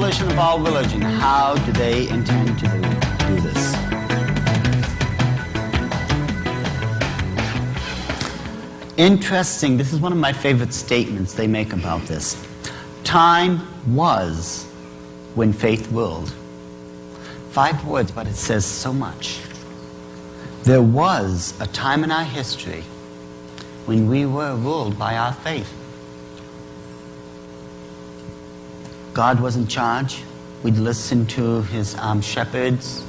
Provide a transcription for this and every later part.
abolition of all religion. How do they intend to do this? Interesting, this is one of my favorite statements they make about this. Time was when faith ruled. 5 words, but it says so much. There was a time in our history when we were ruled by our faith. God was in charge. We'd listen to his shepherds.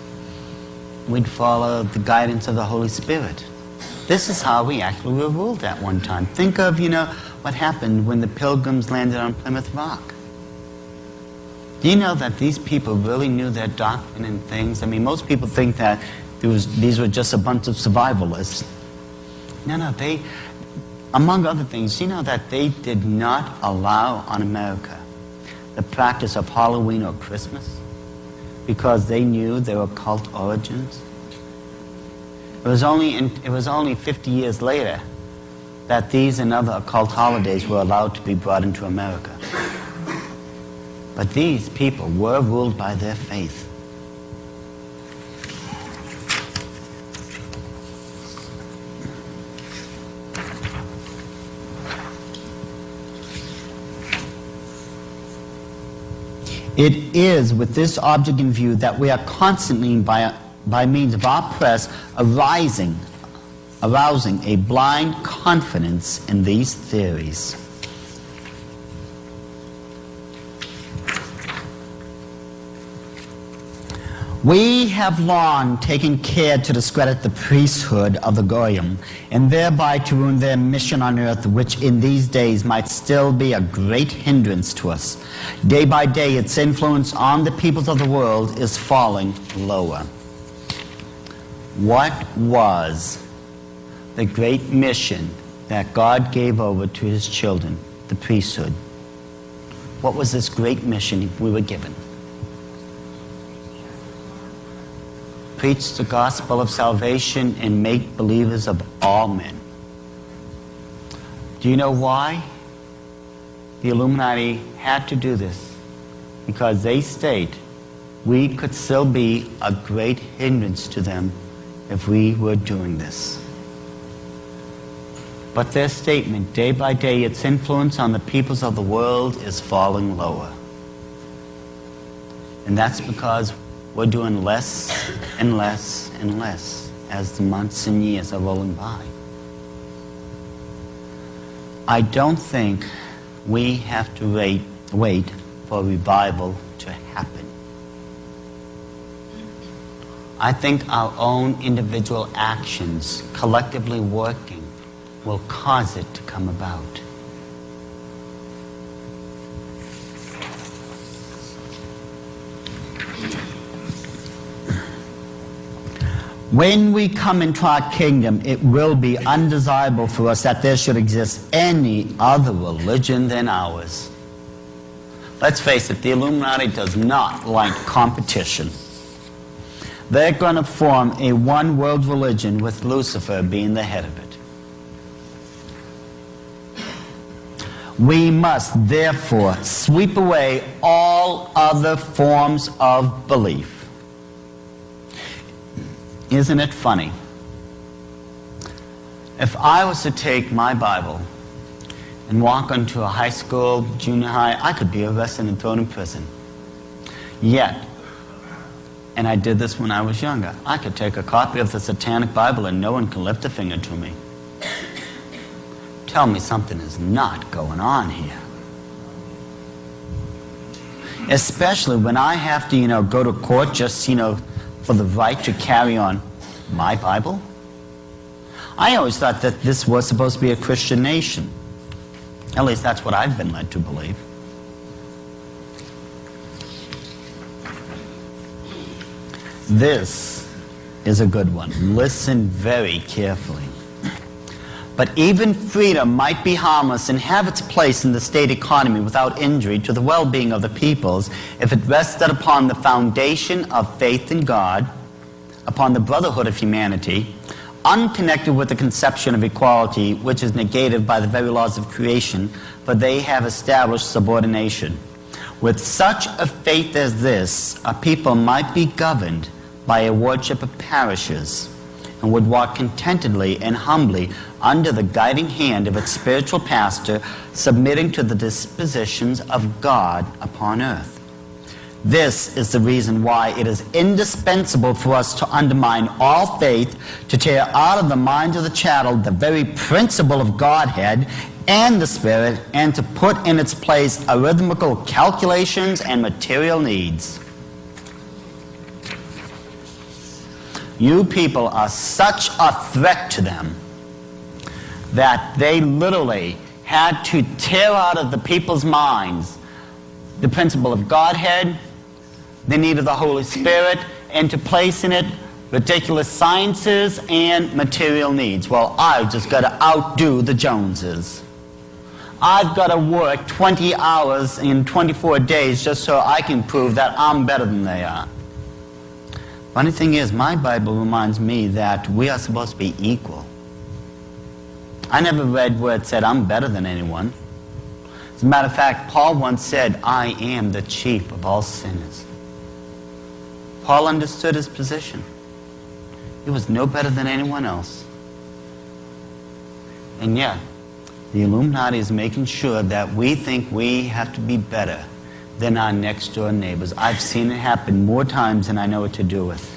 We'd follow the guidance of the Holy Spirit. This is how we actually were ruled at one time. Think of, what happened when the Pilgrims landed on Plymouth Rock. Do you know that these people really knew their doctrine and things? I mean, most people think that these were just a bunch of survivalists. No, they, among other things, you know that they did not allow on America the practice of Halloween or Christmas because they knew their occult origins. It was only 50 years later that these and other occult holidays were allowed to be brought into America. But these people were ruled by their faith. It is with this object in view that we are constantly, by means of our press, arousing a blind confidence in these theories. We have long taken care to discredit the priesthood of the Goyim, and thereby to ruin their mission on earth, which in these days might still be a great hindrance to us. Day by day, its influence on the peoples of the world is falling lower. What was the great mission that God gave over to his children, the priesthood? What was this great mission we were given? Preach the gospel of salvation and make believers of all men. Do you know why the Illuminati had to do this? Because they state we could still be a great hindrance to them if we were doing this. But their statement, day by day, its influence on the peoples of the world is falling lower. And that's because we're doing less and less and less as the months and years are rolling by. I don't think we have to wait for revival to happen. I think our own individual actions, collectively working, will cause it to come about. When we come into our kingdom, it will be undesirable for us that there should exist any other religion than ours. Let's face it, the Illuminati does not like competition. They're going to form a one-world religion with Lucifer being the head of it. We must therefore sweep away all other forms of belief. Isn't it funny? If I was to take my Bible and walk into a high school, junior high, I could be arrested and thrown in prison. Yet, and I did this when I was younger, I could take a copy of the Satanic Bible and no one can lift a finger to me. Tell me something is not going on here. Especially when I have to, go to court just, for the right to carry on my Bible. I always thought that this was supposed to be a Christian nation. At least that's what I've been led to believe. This is a good one. Listen very carefully. But even freedom might be harmless and have its place in the state economy without injury to the well-being of the peoples if it rested upon the foundation of faith in God, upon the brotherhood of humanity, unconnected with the conception of equality, which is negated by the very laws of creation, for they have established subordination. With such a faith as this, a people might be governed by a worship of parishes and would walk contentedly and humbly under the guiding hand of its spiritual pastor, submitting to the dispositions of God upon earth. This is the reason why it is indispensable for us to undermine all faith, to tear out of the minds of the chattel the very principle of Godhead and the Spirit, and to put in its place arithmetical calculations and material needs. You people are such a threat to them that they literally had to tear out of the people's minds the principle of Godhead, the need of the Holy Spirit, and to place in it ridiculous sciences and material needs. Well, I've just got to outdo the Joneses. I've got to work 20 hours in 24 days just so I can prove that I'm better than they are. Funny thing is, my Bible reminds me that we are supposed to be equal. I never read where it said I'm better than anyone. As a matter of fact, Paul once said, I am the chief of all sinners. Paul understood his position. He was no better than anyone else. And yet, the Illuminati is making sure that we think we have to be better than our next door neighbors. I've seen it happen more times than I know what to do with.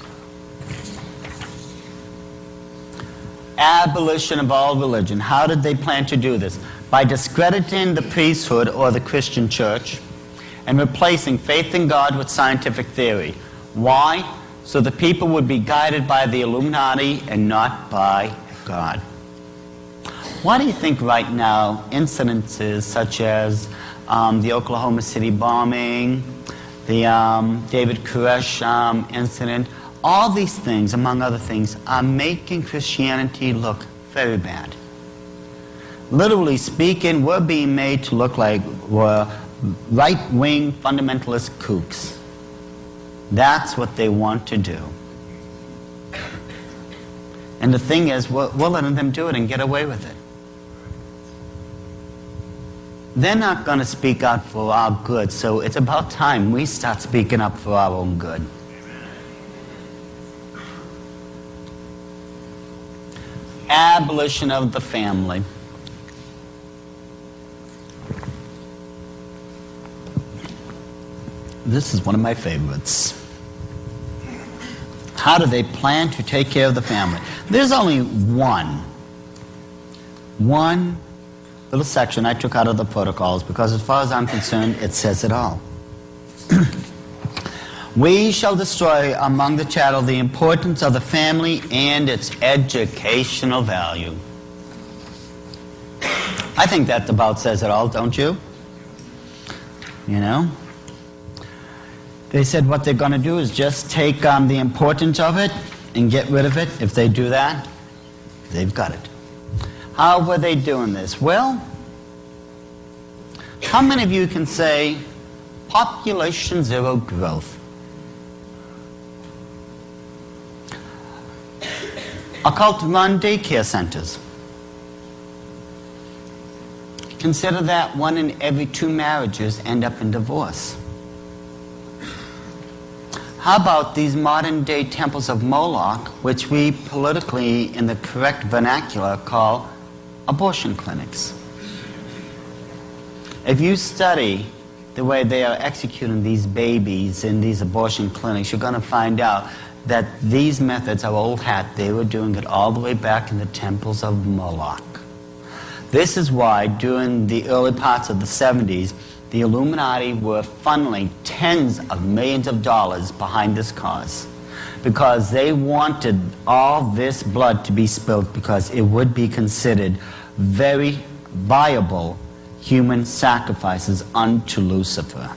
Abolition of all religion. How did they plan to do this? By discrediting the priesthood or the Christian church and replacing faith in God with scientific theory. Why? So the people would be guided by the Illuminati and not by God. Why do you think right now incidences such as the Oklahoma City bombing, the David Koresh incident, all these things, among other things, are making Christianity look very bad? Literally speaking, we're being made to look like we're right-wing fundamentalist kooks. That's what they want to do. And the thing is, we're letting them do it and get away with it. They're not going to speak out for our good, so it's about time we start speaking up for our own good. Abolition of the family. This is one of my favorites. How do they plan to take care of the family? There's only one little section I took out of the protocols, because as far as I'm concerned, it says it all. We shall destroy among the chattel the importance of the family and its educational value. I think that about says it all, don't you? You know? They said what they're going to do is just take the importance of it and get rid of it. If they do that, they've got it. How were they doing this? Well, how many of you can say population zero growth? Occult-run daycare centers. Consider that 1 in every 2 marriages end up in divorce. How about these modern-day temples of Moloch, which we politically, in the correct vernacular, call abortion clinics? If you study the way they are executing these babies in these abortion clinics, you're going to find out that these methods are old hat. They were doing it all the way back in the temples of Moloch. This is why, during the early parts of the 70s, the Illuminati were funneling tens of millions of dollars behind this cause, because they wanted all this blood to be spilled, because it would be considered very viable human sacrifices unto Lucifer.